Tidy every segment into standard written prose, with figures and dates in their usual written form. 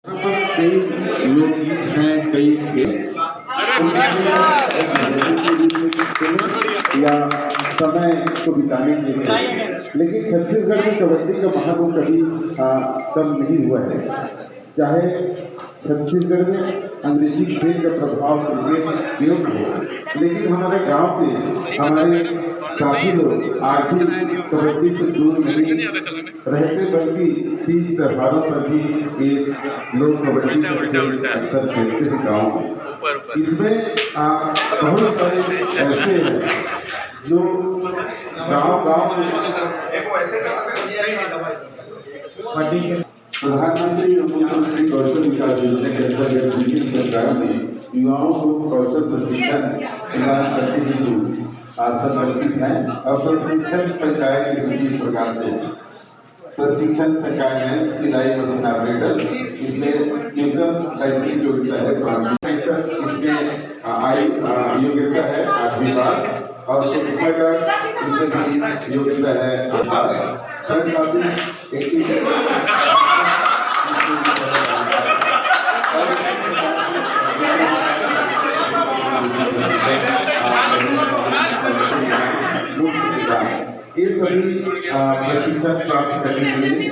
कई लोकगीत हैं, कई या समय को बिताने के लिए, लेकिन छत्तीसगढ़ में कबड्डी का महत्व कभी कम नहीं हुआ है। चाहे छत्तीसगढ़ में अंग्रेजी खेल का प्रभाव क्रिकेट क्यों न हो, लेकिन हमारे गांव के हमारे साथी लोग आज भी कबड्डी से दूर नहीं रहते, बल्कि तीज त्योहारों पर भी ये लोग कबड्डी का खेल अक्सर खेलते हैं गाँव में। इसमें बहुत सारे ऐसे हैं जो गाँव में प्रधानमंत्री और मुख्यमंत्री कौशल विकास योजना के अंतर्गत विभिन्न सरकारों ने युवाओं को कौशल प्रशिक्षण प्रदान करने हेतु संकल्पित है और प्रशिक्षण संकाय की सूची इस प्रकार से प्रशिक्षण संकाय में सिलाई मशीन ऑपरेटर, इसमें न्यूनतम शैक्षणिक योग्यता है, इसमें आयु योग्यता है 8वीं पास और इसमें योग्यता है ये सभी प्रशिक्षण प्राप्त करने के लिए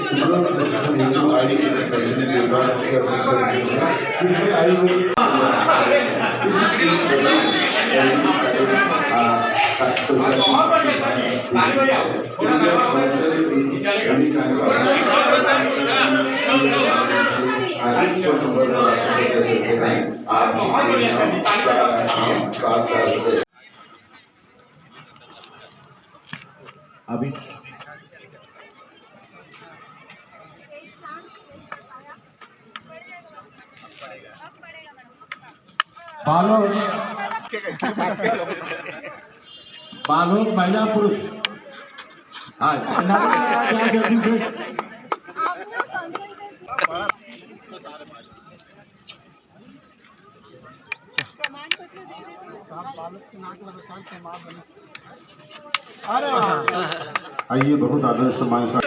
अभी बालोद महिला पुरुष आइए, बहुत आदर सम्मान से